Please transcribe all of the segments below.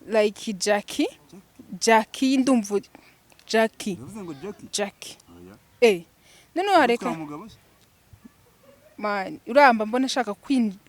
like Jacky ndumva Jacky Jacky none wareka man uramba mbona ashaka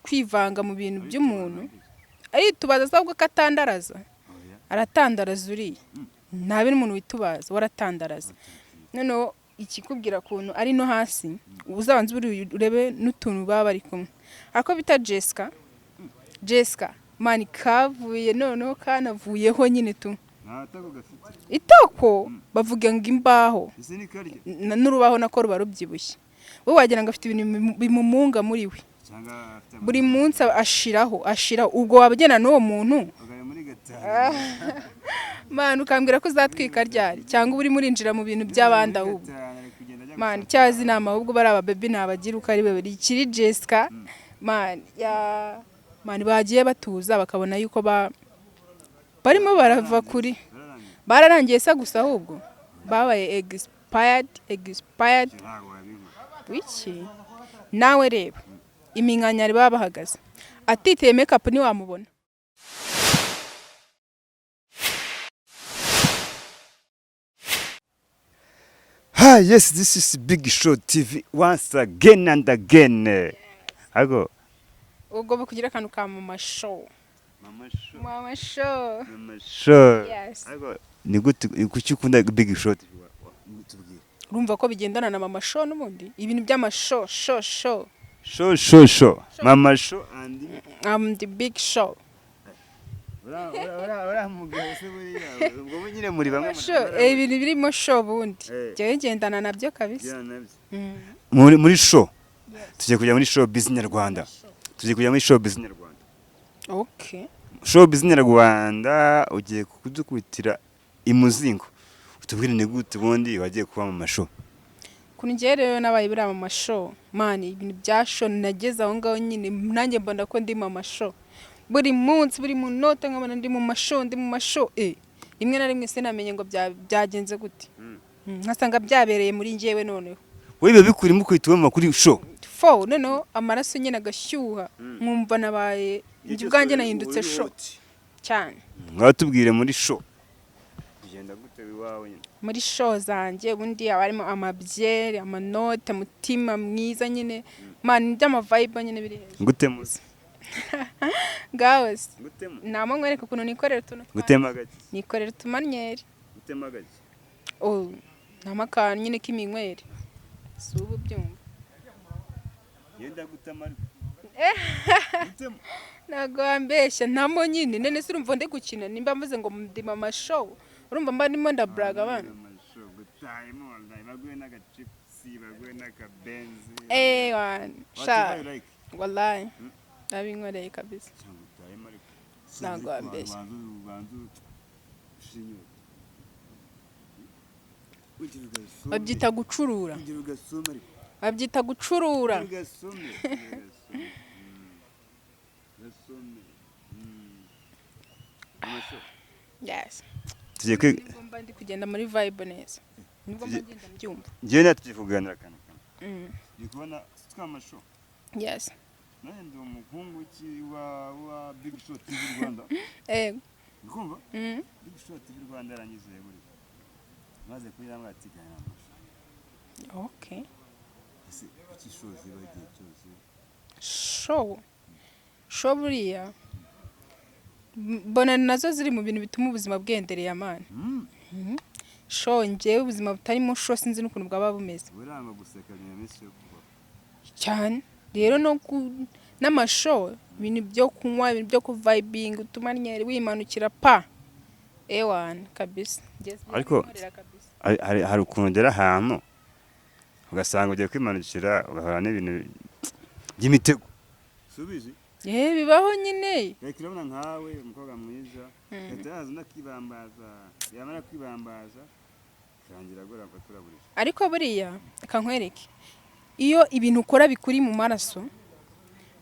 kwivanga mu bintu by'umuntu ari tubaza sabwo katandaraza aratandaraza uri nta bintu umuntu witubaza waratandaraza none ikikubwira kuntu ari no hasi uzabanza urebe n'utuntu baba bari kumwe ako bita Jessica mani kavuye noneho kanavuyeho nyine tu itako bavuga ngo imbaho n'urubaho nako ruba rubyibushye wowe wagira ngo afite ibintu bimumunga muri we buri munsi ashira ubwo wabagena n'uwo muntu man ukambwira ko uzatwika ryari cyangwa uri murinjira mu bintu by'abandi ahubwo man cyazi inama ahubwo bari aba baby nabagira uko ari babiri kiri Jessica man bagiye batuza bakabona yuko barimo barava kuri bararangiye sa gusa ahubwo babaye expired wiki nawe reba iminkanyari baba bahagaze atiteye makeup ni wamubona. Hi, yes, this is Big Show TV once again and again. Ago. Ubwo kugira kantu ka mama show. Yes. Ago ni gute kuki ukunda Big Show TV? Urumva ko bigendana na mama show n'ubundi ibintu by'amashow show. Mama show and I'm the Big Show. Ora mugabo se buriya ubwo nyine muri bamwe ibintu birimo show bundi cyo gendana nabyo kabisa muri show tujye kujya muri show business Rwanda okay show business Rwanda ugiye kudukubitira imuzingo utubwire ni gute bundi wagiye kuba mu mashow kunjye rero nabaye bira mu mashow man ibintu bya show nageze aho ngaho nyine nanjye mbona ko ndi mu mashow buri munsi buri munota nkabona ndi mu mashow rimwe na rimwe sinamenye ngo byagenze gute nkasanga byabereye muri njyewe noneho wewe bikurimo kwitwa mu kuri show noneho amaraso nyine agashyuha nkumva nabaye njye ubwanjye nahindutse show cyane mwatubwire muri show bigenda gute wiwawe nyine muri show zanjye ubundi abarimo amabyere amanote mutima mwiza nyine man ndama vibe nyine biri gute muzi Gaos namo nkwereka kuno nikorera tuno gutema gake nikorera tumanyeri gutema gake namakana nyine kiminywere subu byumva yenda gutama gutema nago ambesha ntamo nyine nene surumva nde gukina nimba mvuze ngo ndima amashow urumva mba ndimo ndabraga abana amashow gutayimo bagwe n'agachips bagwe n'akabenzi wan sha wallahi abinkoreye kabisa nago ambesha babyita gucurura yes tujye ngomba ndi kugenda muri vibe neza nibwo ngenda mbyumva ngiye natuvuganira kana ndi kubona twamasho yes nandi umukungu wa Big Show TV Rwanda ndikumva Big Show TV Rwanda yaranyizeye buri maze kuyiramwa atigana amasho okay ese iki show zibagiye cyose show buriya bona nazo ziri mu bintu bituma ubuzima bwendereye amana show ngewe ubuzima butarimo show sinzi n'ukuntu bwaba bumeze buranga guseka nyamisi yo kuba cyane rero no n'amashow ibintu byo kunywa ibintu byo kuvibing utumanyeri wimanukira ewan kabisa ariko hari ukundera ahantu ugasanga ugiye kwimanukira ugahora n'ibintu by'imitego subizi bibaho nyine kirabona nkawe umukobwa mwiza yataza nakibambaza yamara kwibambaza kangira gora baturaburisha ariko buriya akankwereke iyo ibintu ukora bikuri mu maraso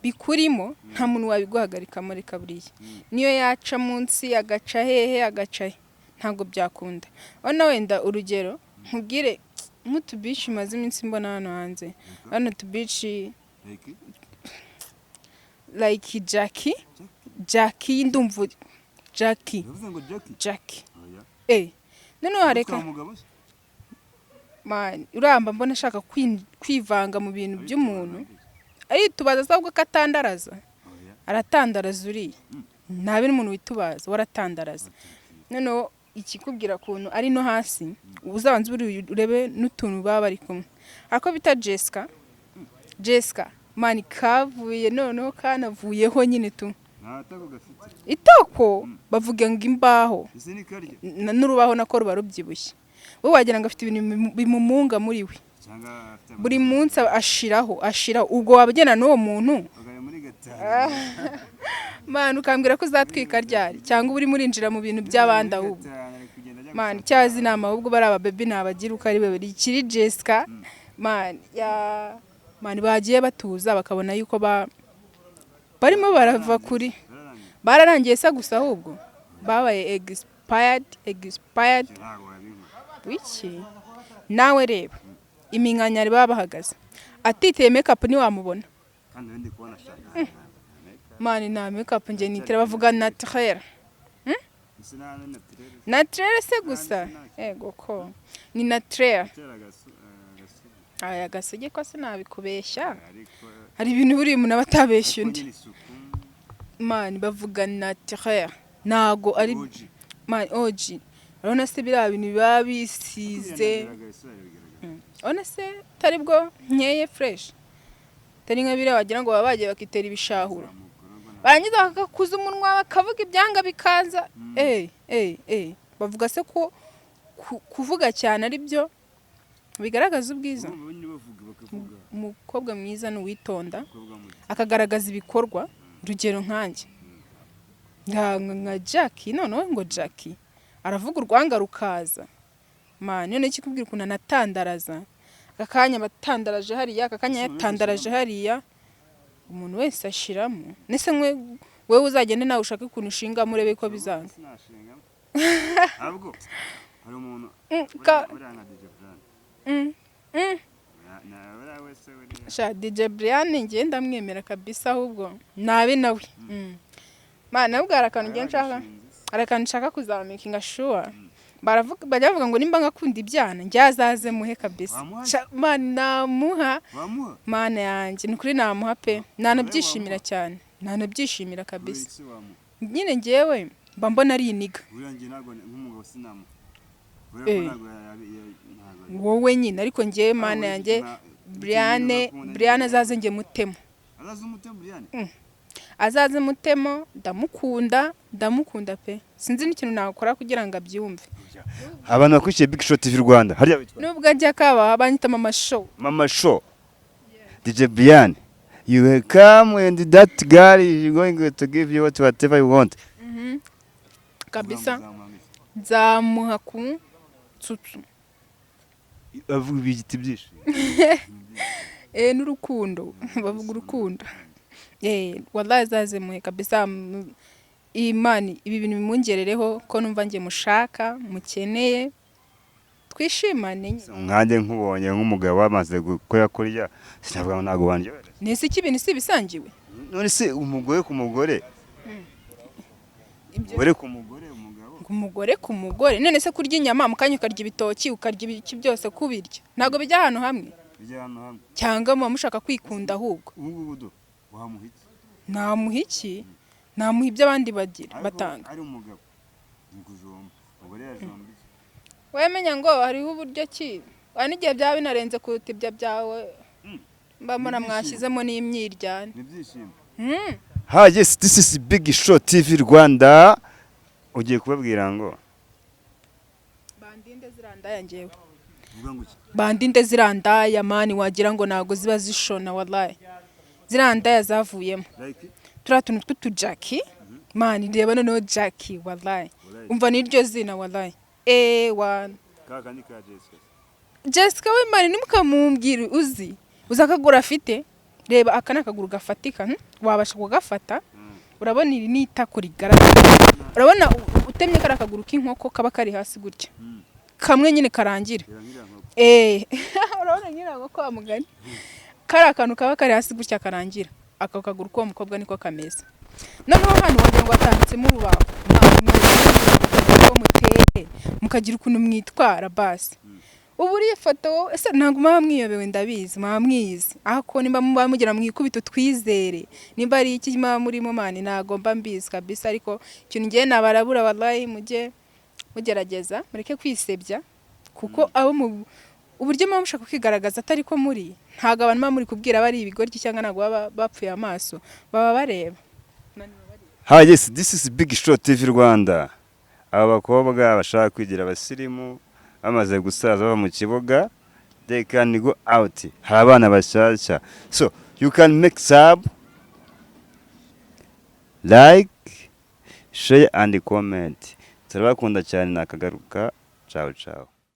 bikurimo nta muntu wabiguhagarika muri kaburiya niyo yaca munsi agaca hehe ntago byakunda ona wenda urugero nkubwire nk'utubici maze iminsi mbona hano hanze hano tubici like Jacky ndumva Jacky Yavuze ngo Jacky. Jacky Oya. noneho hareka Umugabo se? man uramba mbona ashaka kwivanga mu bintu by'umuntu tubaza sabwo katandaraza Oya. aratandaraza uriya ntabe n'umuntu witubaza waratandaraza noneho ikikubwira kuntu ari no hasi uzabanza urebe n'utuntu baba bari kumwe ako bita Jessica man kavuye noneho kanavuyeho nyine tu Natako gafite. itoko bavuga ngo imbaho Ese ni karya. n'urubaho nako ruba rubyibushye wowe wagira ngo afite ibintu bimumunga muri we Cyangwa afite buri munsi ashiraho ubwo wabagena n'uwo muntu Bagaya muri gatanu. man ukambwira ko uzatwika ryari cyangwa uri murinjira mu bintu by'abandi ahubwo man cyazi inama ahubwo bari aba baby nabagira uko ari babiri kiri Jessica man bagiye batuza bakabona yuko barimo barava kuri bararangiye se gusa ahubwo babaye expired wiki nawe reba iminkanyari baba bahagaze atiteye makeup ni wamubona kandi ndi kubona shaka. man na makeup nge nitira bavuga naturel Ese na naturel. naturel se gusa ego ko ni naturel aya gasugi ko se nabikubeshya hari ibintu buri umuntu abatabeshya undi man bavuga naturel nago ari man oji urabona se biriya bintu biba bisize ona se tari bwo nkeye fresh tari nka biriya wagira ngo baba bagiye bakitera ibishahura barangiza bakakuza umunwa bakavuga ibyanga bikaza bavuga se ko kuvuga cyane ari byo bigaragaza ubwiza umukobwa mwiza n'uwitonda akagaragaza ibikorwa urugero nkanjye nka Jacky noneho ngo Jacky aravuga urwanga rukaza man none kikubwira ukuntu anatandaraza akakanya batandaraje hariya akakanya yatandaraje hariya umuntu wese ashiramo nese wewe uzagende nawe ushaka ukuntu ushinga murebe ko bizanga ahubwo hari umuntu sha DJ Brian ngiye ndamwemera kabisa ahubwo nabe nawe man nabwo arakantu ngiye nshaka arakantu nshaka kuzamika sure baravuga ngo nimba ngakunda ibyana njyazaze muhe kabisa man namuha mana yanjye ni kuri namuha pe nanabyishimira cyane nanabyishimira kabisa nyine ngewe mba mbona ari iniga wowe nyine ariko ngewe mana yanjye Brian azaze nge mutemo azaze mutemo ndamukunda pe sinzi n'ikintu nakora kugira ngo abyumve abantu bakurikiye Big Show TV Rwanda hariya bitwa nubwo ajya kaba banyita mama show DJ Brian you come and that girl is going to give you whatever you want kabisa nzamuha ku tsutsu bavuga ibigiti byinshi n'urukundo bavuga urukundo wallahi azaze muhe kabisa imani ibi bintu bimungerereho ko numva nge mushaka mukeneye twishimane nkanjye nkubonye nk'umugabo wamaze gukora kurya sinavuga ngo nago wanje nese iki bintu si bisangiwe none se umugore ku mugore umugabo ku mugore none se kurya inyama mukanya ukarya ibitoki ukarya ibiki byose kubirya ntago bijya ahantu hamwe cyangwa muba mushaka kwikunda ahubwo namuhiki namuha ibyo abandi bagira batanga ari umugabo ngujomba umugore yajomba wemenya ngo hariho uburyo ki n'igihe byaba binarenze kuruta ibyo byawe mbamara mwashyizemo n'imyiryane nibyishimo yes this is Big Show TV Rwanda ugiye kubabwira ngo bandinde zirandaya ngewe vuga ngo iki bandinde zirandaya mani wagira ngo nago ziba zishona wallahi zirandaya zavuyemo turatuntu tw'utuJacky mani reba noneho Jacky wallahi umva niryo zina wallahi wana kaka ni ka Jessica we mani nimukamumbwira uzi akagura afite reba aka nakaguru gafatika wabasha kugafata urabona iri n'itako rigaragara urabona utemye kari akaguru k'inkoko kaba kari hasi gutya kamwe nyine karangira urabona ngira ngo kwa mugani kari akantu kaba kari hasi gutya karangira aka kaguru ko mukobwa niko kameze noneho hano wagira ngo atanditsemo urubaho mukagira ukuntu mwitwara basi ubu uriya foto ese ntabwo muba mwiyobewe ndabizi muba mwiyizi ako nimba muba mugira mwikubita twizere nimba ari iki muba murimo mani ntabwo mba mbizi kabisa ariko ikintu ngiye nabarabura wallahi mujye mugerageza mureke kwisebya kuko abo mu uburyo muba mushaka kwigaragaza atari ko muri ntabwo abantu muba muri kubwira bari ibigoryi cyangwa ntabwo baba bapfuye amaso baba bareba. Hi, yes, this is Big Show TV Rwanda. Aba bakobwa bashaka kwigira abasirimu bamaze gusaza baba mu kibuga, they can go out. Hari abana bashyashya. So, you can make sub, like, share and comment. Turabakunda cyane nakagaruka. Ciao ciao.